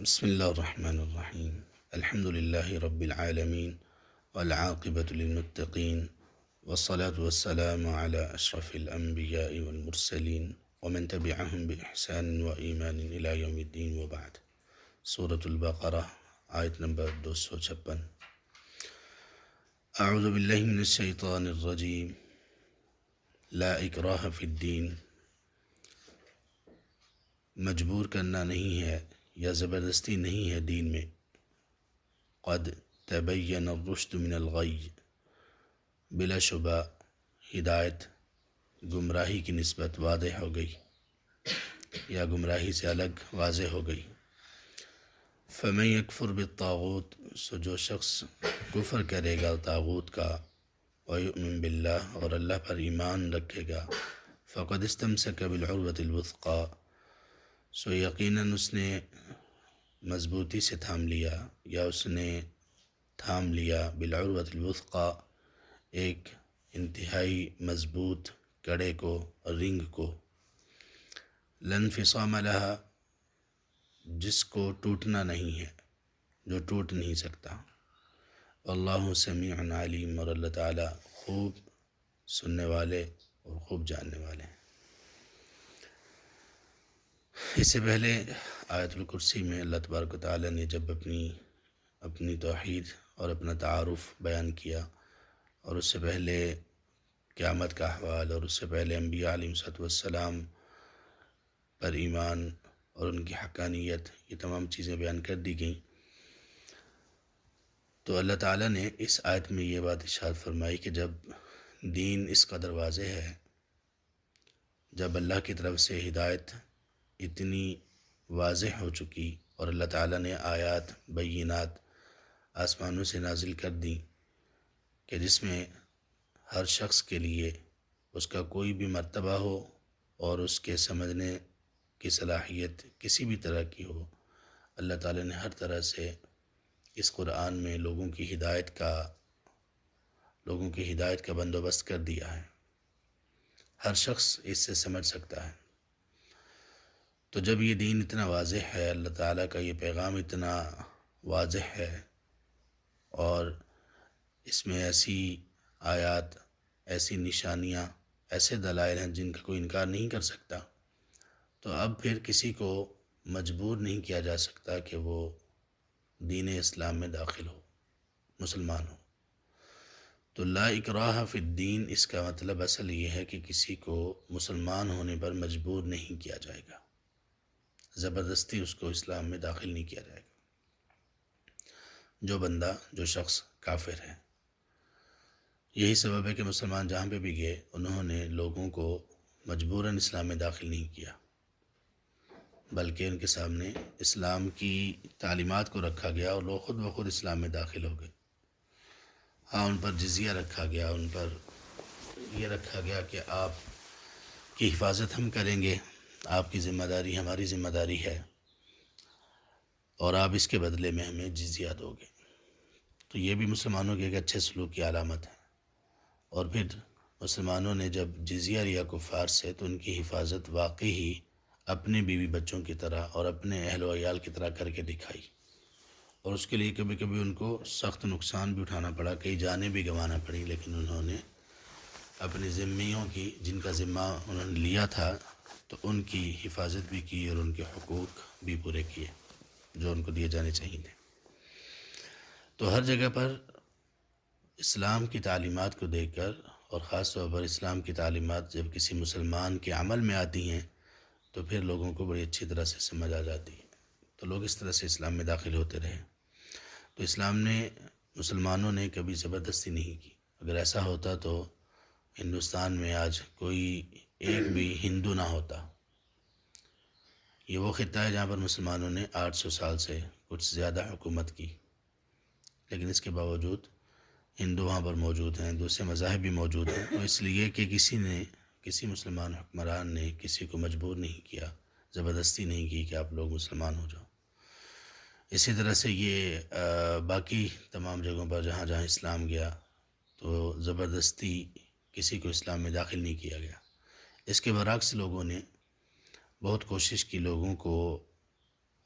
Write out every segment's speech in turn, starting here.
بسم الله الرحمن الرحيم. الحمد لله رب العالمين والعاقبة للمتقين والصلاة والسلام على أشرف الأنبياء والمرسلين ومن تبعهم بإحسان وإيمان إلى يوم الدين وبعد. سورة البقرة آیت نمبر 256. اعوذ باللہ من الشیطان الرجیم. لا اکراہ فی الدین، مجبور کرنا نہیں ہے یا زبردستی نہیں ہے دین میں. قد تبین الرشد من الغی، بلا شبہ ہدایت گمراہی کی نسبت واضح ہو گئی یا گمراہی سے الگ واضح ہو گئی. فمن یکفر بالطاغوت، سو جو شخص کفر کرے گا طاغوت کا، ویؤمن باللہ، اور اللہ پر ایمان رکھے گا، فقد استمسک بالعروۃ الوثقی، سو یقیناً اس نے مضبوطی سے تھام لیا یا اس نے تھام لیا بالعروۃ الوثقی، ایک انتہائی مضبوط کڑے کو، رنگ کو. لا انفصام لہا، جس کو ٹوٹنا نہیں ہے، جو ٹوٹ نہیں سکتا. اللہ سمیع علیم، اور اللہ تعالیٰ خوب سننے والے اور خوب جاننے والے ہیں. اس سے پہلے آیت الکرسی میں اللہ تبارک و تعالیٰ نے جب اپنی توحید اور اپنا تعارف بیان کیا، اور اس سے پہلے قیامت کا احوال، اور اس سے پہلے انبیاء علیہ السلام پر ایمان اور ان کی حقانیت، یہ تمام چیزیں بیان کر دی گئیں. تو اللہ تعالیٰ نے اس آیت میں یہ بات ارشاد فرمائی کہ جب دین اس قدر واضح ہے، جب اللہ کی طرف سے ہدایت اتنی واضح ہو چکی، اور اللہ تعالیٰ نے آیات بینات آسمانوں سے نازل کر دیں کہ جس میں ہر شخص کے لیے اس کا کوئی بھی مرتبہ ہو اور اس کے سمجھنے کی صلاحیت کسی بھی طرح کی ہو، اللہ تعالیٰ نے ہر طرح سے اس قرآن میں لوگوں کی ہدایت کا بندوبست کر دیا ہے. ہر شخص اس سے سمجھ سکتا ہے. تو جب یہ دین اتنا واضح ہے، اللہ تعالیٰ کا یہ پیغام اتنا واضح ہے، اور اس میں ایسی آیات، ایسی نشانیاں، ایسے دلائل ہیں جن کا کوئی انکار نہیں کر سکتا، تو اب پھر کسی کو مجبور نہیں کیا جا سکتا کہ وہ دین اسلام میں داخل ہو، مسلمان ہو. تو لا اکراہ فی الدین، اس کا مطلب اصل یہ ہے کہ کسی کو مسلمان ہونے پر مجبور نہیں کیا جائے گا، زبردستی اس کو اسلام میں داخل نہیں کیا جائے گا. جو شخص کافر ہے، یہی سبب ہے کہ مسلمان جہاں پہ بھی گئے انہوں نے لوگوں کو مجبوراً اسلام میں داخل نہیں کیا، بلکہ ان کے سامنے اسلام کی تعلیمات کو رکھا گیا اور لوگ خود بخود اسلام میں داخل ہو گئے. ہاں، ان پر جزیہ رکھا گیا، ان پر یہ رکھا گیا کہ آپ کی حفاظت ہم کریں گے، آپ کی ذمہ داری ہماری ذمہ داری ہے، اور آپ اس کے بدلے میں ہمیں جزیہ دو گے. تو یہ بھی مسلمانوں کے ایک اچھے سلوک کی علامت ہے. اور پھر مسلمانوں نے جب جزیہ لیا کفار سے، تو ان کی حفاظت واقعی ہی اپنے بیوی بچوں کی طرح اور اپنے اہل و عیال کی طرح کر کے دکھائی، اور اس کے لیے کبھی کبھی ان کو سخت نقصان بھی اٹھانا پڑا، کئی جانیں بھی گنوانا پڑی، لیکن انہوں نے اپنی ذمیوں کی، جن کا ذمہ انہوں نے لیا تھا، تو ان کی حفاظت بھی کی اور ان کے حقوق بھی پورے کیے جو ان کو دیے جانے چاہیے تھے. تو ہر جگہ پر اسلام کی تعلیمات کو دیکھ کر، اور خاص طور پر اسلام کی تعلیمات جب کسی مسلمان کے عمل میں آتی ہیں، تو پھر لوگوں کو بڑی اچھی طرح سے سمجھ آ جاتی ہے. تو لوگ اس طرح سے اسلام میں داخل ہوتے رہے. تو اسلام نے، مسلمانوں نے کبھی زبردستی نہیں کی. اگر ایسا ہوتا تو ہندوستان میں آج کوئی ایک بھی ہندو نہ ہوتا. یہ وہ خطہ ہے جہاں پر مسلمانوں نے 800 سال سے کچھ زیادہ حکومت کی، لیکن اس کے باوجود ہندو وہاں پر موجود ہیں، دوسرے مذاہب بھی موجود ہیں. اور اس لیے کہ کسی مسلمان حکمران نے کسی کو مجبور نہیں کیا، زبردستی نہیں کی کہ آپ لوگ مسلمان ہو جاؤ. اسی طرح سے یہ باقی تمام جگہوں پر جہاں جہاں اسلام گیا، تو زبردستی کسی کو اسلام میں داخل نہیں کیا گیا. اس کے برعکس لوگوں نے بہت کوشش کی لوگوں کو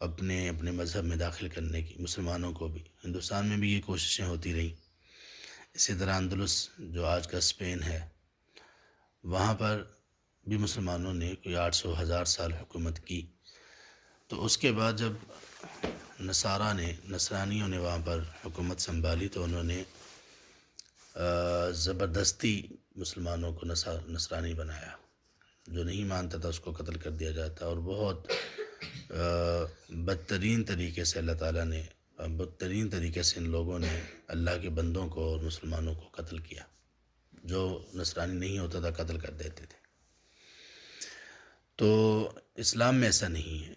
اپنے اپنے مذہب میں داخل کرنے کی، مسلمانوں کو بھی۔ ہندوستان میں بھی یہ کوششیں ہوتی رہیں۔ اسی طرح اندلس جو آج کا اسپین ہے، وہاں پر بھی مسلمانوں نے کوئی 800 1000 سال حکومت کی۔ تو اس کے بعد جب نصرانیوں نے وہاں پر حکومت سنبھالی تو انہوں نے زبردستی مسلمانوں کو نصرانی بنایا۔ جو نہیں مانتا تھا اس کو قتل کر دیا جاتا، اور بہت بدترین طریقے سے اللہ تعالیٰ نے بدترین طریقے سے ان لوگوں نے اللہ کے بندوں کو اور مسلمانوں کو قتل کیا۔ جو نصرانی نہیں ہوتا تھا قتل کر دیتے تھے۔ تو اسلام میں ایسا نہیں ہے۔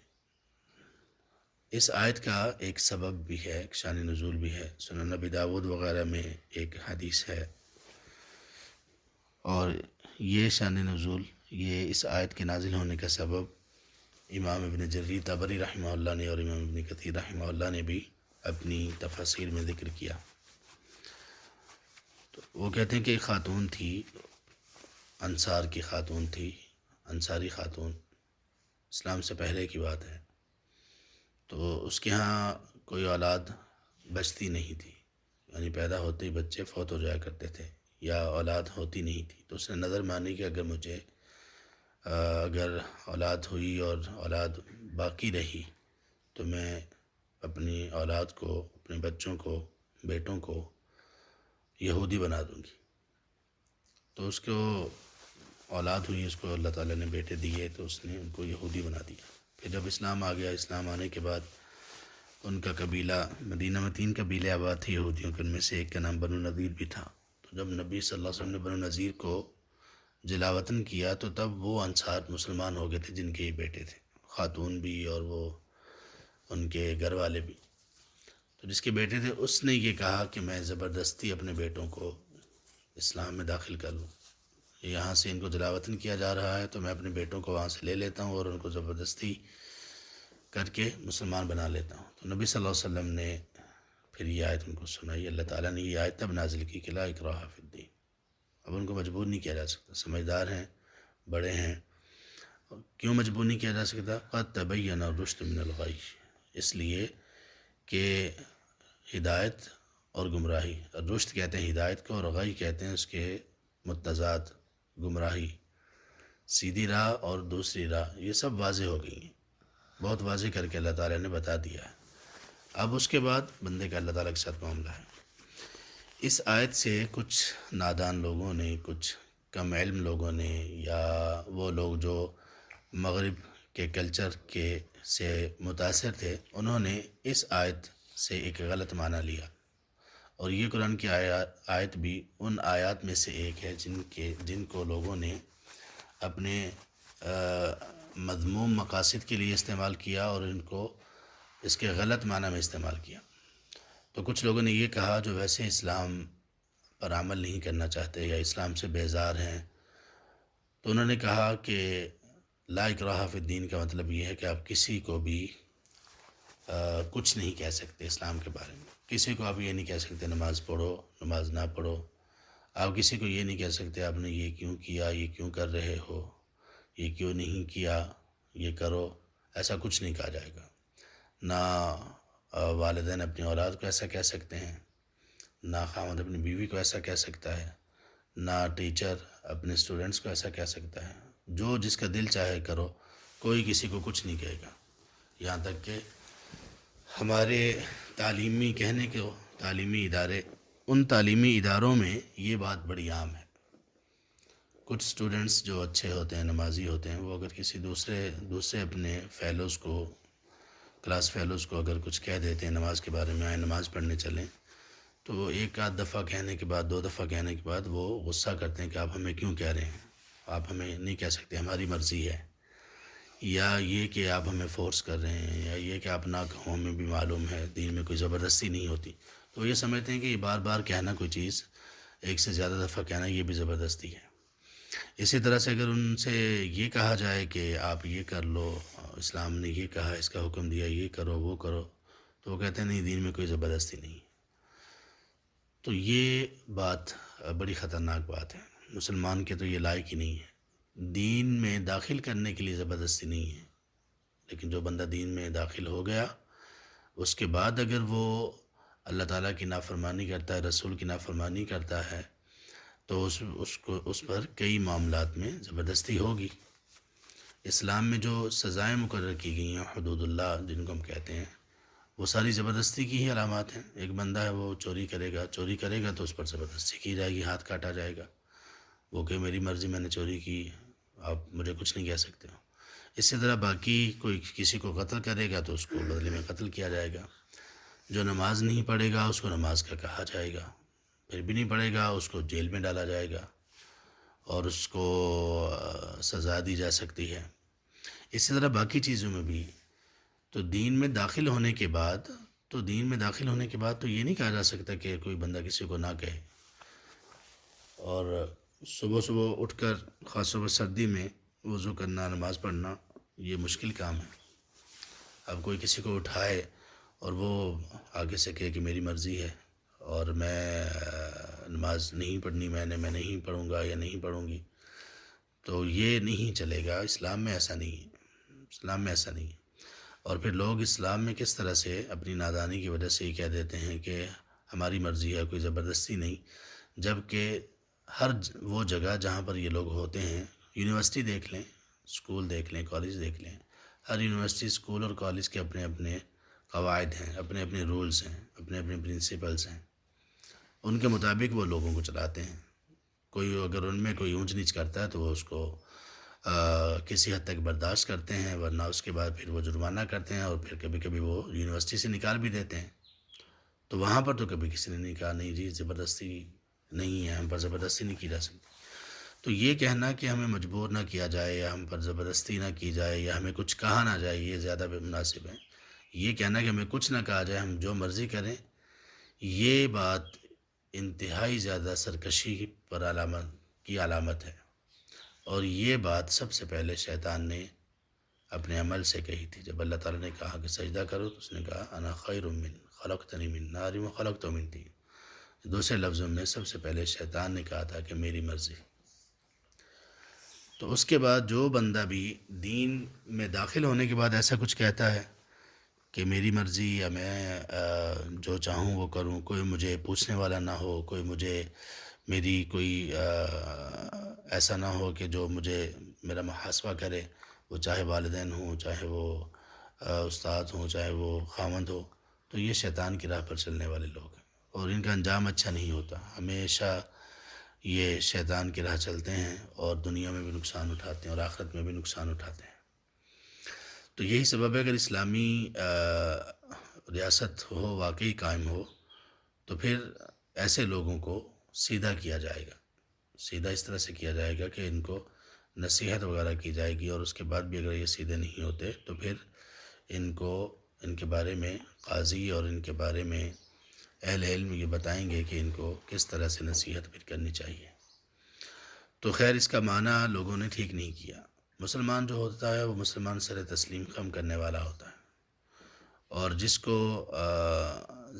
اس آیت کا ایک سبب بھی ہے، ایک شان نزول بھی ہے۔ سنن نبی داود وغیرہ میں ایک حدیث ہے، اور یہ شان نزول، یہ اس آیت کے نازل ہونے کا سبب امام ابن جریر طبری رحمہ اللہ نے اور امام ابن کثیر رحمہ اللہ نے بھی اپنی تفاسیر میں ذکر کیا۔ تو وہ کہتے ہیں کہ ایک خاتون تھی، انصار کی خاتون تھی، انصاری خاتون، اسلام سے پہلے کی بات ہے۔ تو اس کے ہاں کوئی اولاد بچتی نہیں تھی، یعنی پیدا ہوتے ہی بچے فوت ہو جایا کرتے تھے، یا اولاد ہوتی نہیں تھی۔ تو اس نے نظر مانی کہ اگر اولاد ہوئی اور اولاد باقی رہی تو میں اپنی اولاد کو، اپنے بچوں کو، بیٹوں کو یہودی بنا دوں گی۔ تو اس کو اولاد ہوئی، اس کو اللہ تعالیٰ نے بیٹے دیے، تو اس نے ان کو یہودی بنا دیا۔ پھر جب اسلام آ گیا، اسلام آنے کے بعد ان کا قبیلہ، مدینہ میں 3 قبیلے آباد تھے یہودیوں کے، ان میں سے ایک کا نام بنو نذیر بھی تھا۔ تو جب نبی صلی اللہ علیہ وسلم نے بنو نذیر کو جلاوطن کیا تو تب وہ انصار مسلمان ہو گئے تھے، جن کے یہ بیٹے تھے، خاتون بھی اور وہ ان کے گھر والے بھی۔ تو جس کے بیٹے تھے اس نے یہ کہا کہ میں زبردستی اپنے بیٹوں کو اسلام میں داخل کر لوں، یہاں سے ان کو جلاوطن کیا جا رہا ہے تو میں اپنے بیٹوں کو وہاں سے لے لیتا ہوں اور ان کو زبردستی کر کے مسلمان بنا لیتا ہوں۔ تو نبی صلی اللہ علیہ وسلم نے پھر یہ آیت ان کو سنائی۔ اللہ تعالیٰ نے یہ آیت تب نازل کی کہ لا اکراہ فی الدین، اب ان کو مجبور نہیں کیا جا سکتا، سمجھدار ہیں، بڑے ہیں۔ کیوں مجبور نہیں کیا جا سکتا؟ قد تبین الرشد من الغی، اس لیے کہ ہدایت اور گمراہی، رشد کہتے ہیں ہدایت کو، اور غی کہتے ہیں اس کے متضاد، گمراہی، سیدھی راہ اور دوسری راہ، یہ سب واضح ہو گئی ہیں، بہت واضح کر کے اللہ تعالیٰ نے بتا دیا ہے۔ اب اس کے بعد بندے کا اللہ تعالیٰ کے ساتھ معاملہ ہے۔ اس آیت سے کچھ نادان لوگوں نے، کچھ کم علم لوگوں نے، یا وہ لوگ جو مغرب کے کلچر سے متاثر تھے، انہوں نے اس آیت سے ایک غلط معنی لیا، اور یہ قرآن کی آیت بھی ان آیات میں سے ایک ہے جن کو لوگوں نے اپنے مذموم مقاصد کے لیے استعمال کیا، اور ان کو اس کے غلط معنی میں استعمال کیا۔ تو کچھ لوگوں نے یہ کہا جو ویسے اسلام پر عمل نہیں کرنا چاہتے یا اسلام سے بیزار ہیں، تو انہوں نے کہا کہ لا اکراہ فی الدین کا مطلب یہ ہے کہ آپ کسی کو بھی کچھ نہیں کہہ سکتے اسلام کے بارے میں۔ کسی کو آپ یہ نہیں کہہ سکتے نماز پڑھو، نماز نہ پڑھو۔ آپ کسی کو یہ نہیں کہہ سکتے آپ نے یہ کیوں کیا، یہ کیوں کر رہے ہو، یہ کیوں نہیں کیا، یہ کرو، ایسا کچھ نہیں کہا جائے گا۔ نہ والدین اپنی اولاد کو ایسا کہہ سکتے ہیں، نہ خاوند اپنی بیوی کو ایسا کہہ سکتا ہے، نہ ٹیچر اپنے اسٹوڈنٹس کو ایسا کہہ سکتا ہے۔ جو جس کا دل چاہے کرو، کوئی کسی کو کچھ نہیں کہے گا۔ یہاں تک کہ ہمارے تعلیمی ادارے، ان تعلیمی اداروں میں یہ بات بڑی عام ہے۔ کچھ اسٹوڈنٹس جو اچھے ہوتے ہیں، نمازی ہوتے ہیں، وہ اگر کسی دوسرے اپنے فیلوز کو، کلاس فیلوز کو اگر کچھ کہہ دیتے ہیں نماز کے بارے میں، آئیں نماز پڑھنے چلیں، تو وہ ایک آدھ دفعہ کہنے کے بعد، 2 دفعہ کہنے کے بعد وہ غصہ کرتے ہیں کہ آپ ہمیں کیوں کہہ رہے ہیں، آپ ہمیں نہیں کہہ سکتے، ہماری مرضی ہے، یا یہ کہ آپ ہمیں فورس کر رہے ہیں، یا یہ کہ آپ نہ کہو، ہمیں بھی معلوم ہے دین میں کوئی زبردستی نہیں ہوتی۔ تو یہ سمجھتے ہیں کہ یہ بار بار کہنا کوئی چیز، ایک سے زیادہ دفعہ کہنا، یہ بھی زبردستی ہے۔ اسی طرح سے اگر ان سے یہ کہا جائے کہ آپ یہ کر لو، اسلام نے یہ کہا، اس کا حکم دیا، یہ کرو وہ کرو، تو وہ کہتے ہیں نہیں، دین میں کوئی زبردستی نہیں۔ تو یہ بات بڑی خطرناک بات ہے، مسلمان کے تو یہ لائق ہی نہیں ہے۔ دین میں داخل کرنے کے لیے زبردستی نہیں ہے، لیکن جو بندہ دین میں داخل ہو گیا اس کے بعد اگر وہ اللہ تعالیٰ کی نافرمانی کرتا ہے، رسول کی نافرمانی کرتا ہے، تو اس پر کئی معاملات میں زبردستی ہوگی۔ اسلام میں جو سزائیں مقرر کی گئی ہیں، حدود اللہ جن کو ہم کہتے ہیں، وہ ساری زبردستی کی ہی علامات ہیں۔ ایک بندہ ہے وہ چوری کرے گا تو اس پر زبردستی کی جائے گی، ہاتھ کاٹا جائے گا، وہ کہ میری مرضی میں نے چوری کی، آپ مجھے کچھ نہیں کہہ سکتے ہو۔ اسی طرح باقی کوئی کسی کو قتل کرے گا تو اس کو بدلے میں قتل کیا جائے گا۔ جو نماز نہیں پڑھے گا اس کو نماز کا کہا جائے گا، پھر بھی نہیں پڑھے گا اس کو جیل میں ڈالا جائے گا اور اس کو سزا دی جا سکتی ہے۔ اسی طرح باقی چیزوں میں بھی تو دین میں داخل ہونے کے بعد تو یہ نہیں کہا جا سکتا کہ کوئی بندہ کسی کو نہ کہے۔ اور صبح صبح اٹھ کر خاص طور پر سردی میں وضو کرنا، نماز پڑھنا، یہ مشکل کام ہے۔ اب کوئی کسی کو اٹھائے اور وہ آگے سے کہے کہ میری مرضی ہے اور میں نماز نہیں پڑھنی، میں نہیں پڑھوں گا یا نہیں پڑھوں گی، تو یہ نہیں چلے گا۔ اسلام میں ایسا نہیں ہے۔ اور پھر لوگ اسلام میں کس طرح سے اپنی نادانی کی وجہ سے یہ کہہ دیتے ہیں کہ ہماری مرضی ہے، کوئی زبردستی نہیں، جب کہ ہر وہ جگہ جہاں پر یہ لوگ ہوتے ہیں، یونیورسٹی دیکھ لیں، اسکول دیکھ لیں، کالج دیکھ لیں، ہر یونیورسٹی، اسکول اور کالج کے اپنے اپنے قواعد ہیں، اپنے اپنے رولز ہیں، اپنے اپنے پرنسپلز ہیں، ان کے مطابق وہ لوگوں کو چلاتے ہیں۔ کوئی اگر ان میں کوئی اونچ نیچ کرتا ہے تو وہ اس کو کسی حد تک برداشت کرتے ہیں، ورنہ اس کے بعد پھر وہ جرمانہ کرتے ہیں اور پھر کبھی کبھی وہ یونیورسٹی سے نکال بھی دیتے ہیں۔ تو وہاں پر تو کبھی کسی نے نہیں کہا نہیں جی زبردستی نہیں ہے، ہم پر زبردستی نہیں کی جا سکتی۔ تو یہ کہنا کہ ہمیں مجبور نہ کیا جائے یا ہم پر زبردستی نہ کی جائے یا ہمیں کچھ کہا نہ جائے، یہ زیادہ بے مناسب ہے۔ یہ کہنا کہ ہمیں کچھ نہ کہا جائے، ہم جو مرضی کریں، یہ بات انتہائی زیادہ سرکشی پر علامت ہے۔ اور یہ بات سب سے پہلے شیطان نے اپنے عمل سے کہی تھی۔ جب اللہ تعالیٰ نے کہا کہ سجدہ کرو تو اس نے کہا انا خیر من خلقتنی من نار و خلقتہ من طین۔ دوسرے لفظوں میں سب سے پہلے شیطان نے کہا تھا کہ میری مرضی۔ تو اس کے بعد جو بندہ بھی دین میں داخل ہونے کے بعد ایسا کچھ کہتا ہے کہ میری مرضی یا میں جو چاہوں وہ کروں، کوئی مجھے پوچھنے والا نہ ہو، کوئی مجھے میری کوئی ایسا نہ ہو کہ جو مجھے میرا محاسبہ کرے، وہ چاہے والدین ہوں، چاہے وہ استاد ہوں، چاہے وہ خاوند ہو، تو یہ شیطان کی راہ پر چلنے والے لوگ ہیں اور ان کا انجام اچھا نہیں ہوتا۔ ہمیشہ یہ شیطان کی راہ چلتے ہیں اور دنیا میں بھی نقصان اٹھاتے ہیں اور آخرت میں بھی نقصان اٹھاتے ہیں۔ تو یہی سبب ہے اگر اسلامی ریاست ہو، واقعی قائم ہو، تو پھر ایسے لوگوں کو سیدھا کیا جائے گا۔ سیدھا اس طرح سے کیا جائے گا کہ ان کو نصیحت وغیرہ کی جائے گی، اور اس کے بعد بھی اگر یہ سیدھے نہیں ہوتے تو پھر ان کے بارے میں قاضی اور ان کے بارے میں اہل علم یہ بتائیں گے کہ ان کو کس طرح سے نصیحت پھر کرنی چاہیے۔ تو خیر اس کا معنی لوگوں نے ٹھیک نہیں کیا۔ مسلمان جو ہوتا ہے وہ مسلمان سر تسلیم خم کرنے والا ہوتا ہے، اور جس کو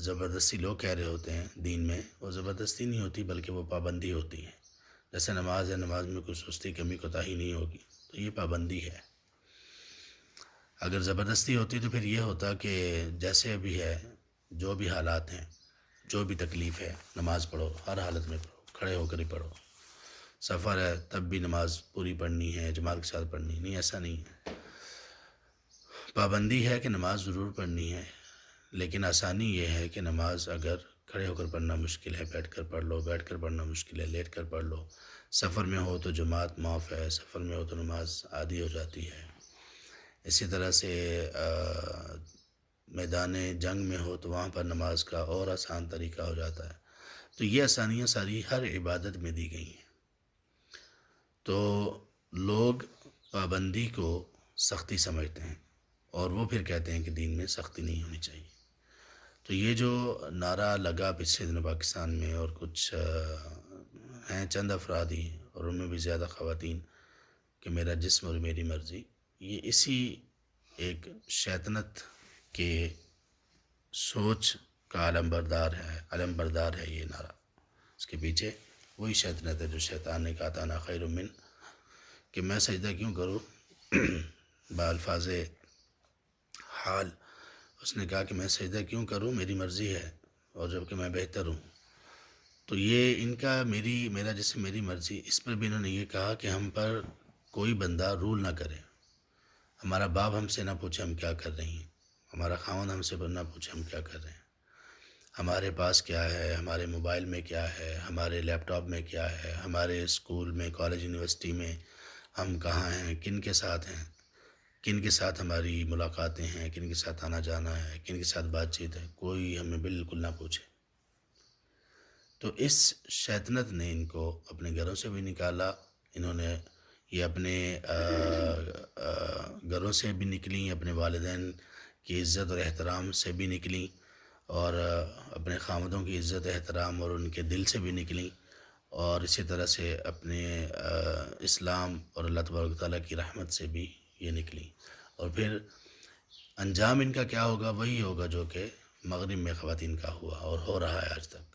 زبردستی لوگ کہہ رہے ہوتے ہیں دین میں، وہ زبردستی نہیں ہوتی بلکہ وہ پابندی ہوتی ہے۔ جیسے نماز ہے، نماز میں کوئی سستی کمی کوتاہی نہیں ہوگی، تو یہ پابندی ہے۔ اگر زبردستی ہوتی تو پھر یہ ہوتا کہ جیسے ابھی ہے، جو بھی حالات ہیں، جو بھی تکلیف ہے، نماز پڑھو، ہر حالت میں پڑھو، کھڑے ہو کر ہی پڑھو۔ سفر ہے تب بھی نماز پوری پڑھنی ہے، جماعت کے ساتھ پڑھنی نہیں، ایسا نہیں ہے۔ پابندی ہے کہ نماز ضرور پڑھنی ہے، لیکن آسانی یہ ہے کہ نماز اگر کھڑے ہو کر پڑھنا مشکل ہے، بیٹھ کر پڑھ لو، بیٹھ کر پڑھنا مشکل ہے، لیٹ کر پڑھ لو۔ سفر میں ہو تو جماعت معاف ہے، سفر میں ہو تو نماز عادی ہو جاتی ہے۔ اسی طرح سے میدان جنگ میں ہو تو وہاں پر نماز کا اور آسان طریقہ ہو جاتا ہے۔ تو یہ آسانیاں ساری ہر عبادت میں دی گئی ہیں۔ تو لوگ پابندی کو سختی سمجھتے ہیں اور وہ پھر کہتے ہیں کہ دین میں سختی نہیں ہونی چاہیے۔ تو یہ جو نعرہ لگا پچھلے دنوں پاکستان میں، اور کچھ ہیں چند افراد ہی اور ان میں بھی زیادہ خواتین، کہ میرا جسم اور میری مرضی، یہ اسی ایک شیطنت کے سوچ کا علم بردار ہے یہ نعرہ۔ اس کے پیچھے وہی شیطنت ہے جو شیطان نے کہا تھا انا خیر من، کہ میں سجدہ کیوں کروں، بالفاظ حال، اس نے کہا کہ میں سجدہ کیوں کروں، میری مرضی ہے اور جب کہ میں بہتر ہوں۔ تو یہ ان کا میرا جیسے میری مرضی، اس پر بھی انہوں نے یہ کہا کہ ہم پر کوئی بندہ رول نہ کرے، ہمارا باپ ہم سے نہ پوچھے ہم کیا کر رہی ہیں، ہمارا خاوند ہم سے نہ پوچھے ہم کیا کر رہے ہیں، ہمارے پاس کیا ہے، ہمارے موبائل میں کیا ہے، ہمارے لیپ ٹاپ میں کیا ہے، ہمارے اسکول میں، کالج، یونیورسٹی میں ہم کہاں ہیں، کن کے ساتھ ہیں، کن کے ساتھ ہماری ملاقاتیں ہیں، کن کے ساتھ آنا جانا ہے، کن کے ساتھ بات چیت ہے، کوئی ہمیں بالکل نہ پوچھے۔ تو اس شیطنت نے ان کو اپنے گھروں سے بھی نکالا، انہوں نے یہ اپنے گھروں سے بھی نکلیں، اپنے والدین کی عزت اور احترام سے بھی نکلیں، اور اپنے خامدوں کی عزت احترام اور ان کے دل سے بھی نکلیں، اور اسی طرح سے اپنے اسلام اور اللہ تبارک تعالیٰ کی رحمت سے بھی یہ نکلیں۔ اور پھر انجام ان کا کیا ہوگا؟ وہی ہوگا جو کہ مغرب میں خواتین کا ہوا اور ہو رہا ہے آج تک،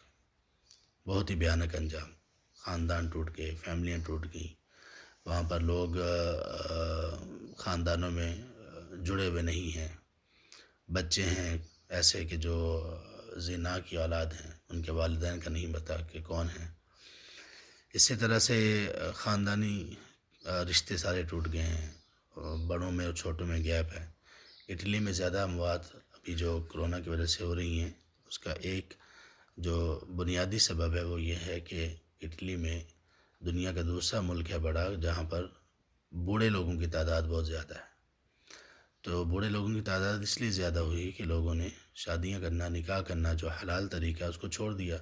بہت ہی بھیانک انجام، خاندان ٹوٹ گئے، فیملیاں ٹوٹ گئیں، وہاں پر لوگ خاندانوں میں جڑے ہوئے نہیں ہیں، بچے ہیں ایسے کہ جو زنا کی اولاد ہیں، ان کے والدین کا نہیں پتہ کہ کون ہیں، اسی طرح سے خاندانی رشتے سارے ٹوٹ گئے ہیں، بڑوں میں اور چھوٹوں میں گیپ ہے۔ اٹلی میں زیادہ اموات ابھی جو کرونا کی وجہ سے ہو رہی ہیں، اس کا ایک جو بنیادی سبب ہے وہ یہ ہے کہ اٹلی میں دنیا کا دوسرا ملک ہے بڑا جہاں پر بوڑھے لوگوں کی تعداد بہت زیادہ ہے۔ تو بوڑھے لوگوں کی تعداد اس لیے زیادہ ہوئی کہ لوگوں نے شادیاں کرنا، نکاح کرنا جو حلال طریقہ ہے اس کو چھوڑ دیا،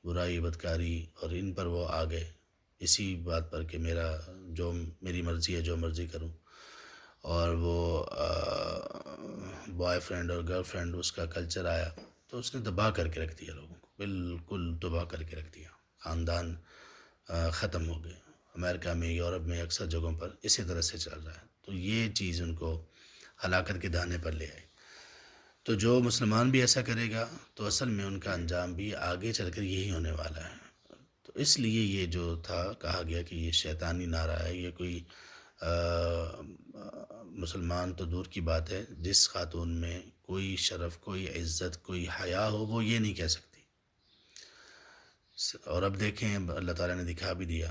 برائی، بدکاری، اور ان پر وہ آ گئے اسی بات پر کہ میری مرضی ہے، جو مرضی کروں، اور وہ بوائے فرینڈ اور گرل فرینڈ اس کا کلچر آیا تو اس نے تباہ کر کے رکھ دیا، لوگوں کو بالکل تباہ کر کے رکھ دیا، خاندان ختم ہو گئے۔ امریکہ میں، یورپ میں اکثر جگہوں پر اسی طرح سے چل رہا ہے، تو یہ چیز ان کو ہلاکت کے دہانے پر لے آئی۔ تو جو مسلمان بھی ایسا کرے گا تو اصل میں ان کا انجام بھی آگے چل کر یہی ہونے والا ہے۔ تو اس لیے یہ جو تھا کہا گیا کہ یہ شیطانی نعرہ ہے، یہ کوئی مسلمان تو دور کی بات ہے، جس خاتون میں کوئی شرف، کوئی عزت، کوئی حیا ہو وہ یہ نہیں کہہ سکتی۔ اور اب دیکھیں اللہ تعالیٰ نے دکھا بھی دیا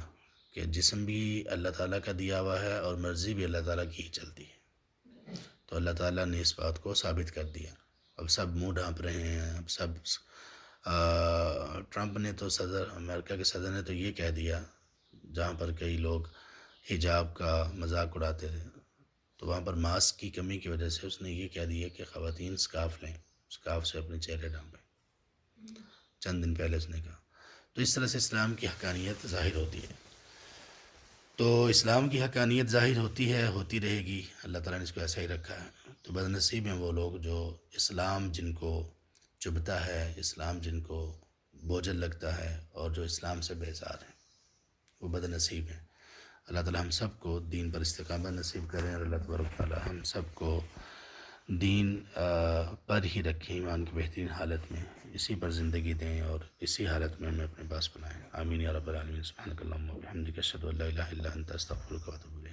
کہ جسم بھی اللہ تعالیٰ کا دیا ہوا ہے اور مرضی بھی اللہ تعالیٰ کی ہی چلتی ہے، تو اللہ تعالیٰ نے اس بات کو ثابت کر دیا۔ اب سب منہ ڈھانپ رہے ہیں، اب سب ٹرمپ نے تو امریکہ کے صدر نے تو یہ کہہ دیا، جہاں پر کئی لوگ حجاب کا مذاق اڑاتے تھے تو وہاں پر ماسک کی کمی کی وجہ سے اس نے یہ کہہ دیا کہ خواتین سکارف لیں، سکارف سے اپنے چہرے ڈھانپیں، چند دن پہلے اس نے کہا۔ تو اس طرح سے اسلام کی حقانیت ظاہر ہوتی ہے، تو اسلام کی حقانیت ظاہر ہوتی ہے، ہوتی رہے گی، اللہ تعالیٰ نے اس کو ایسا ہی رکھا ہے۔ تو بد نصیب ہیں وہ لوگ جو اسلام جن کو چبھتا ہے، اسلام جن کو بوجھل لگتا ہے اور جو اسلام سے بیزار ہیں، وہ بد نصیب ہیں۔ اللہ تعالیٰ ہم سب کو دین پر استقامت نصیب کریں، اور اللہ تبارک تعالیٰ ہم سب کو دین پر ہی رکھیں، ایمان کی بہترین حالت میں اسی پر زندگی دیں اور اسی حالت میں ہمیں اپنے پاس بنائیں۔ آمین یا رب العالمین۔ سبحانک اللہم و بحمدک، اشہد ان لا الہ الا انت، استغفرک و اتوب الیک۔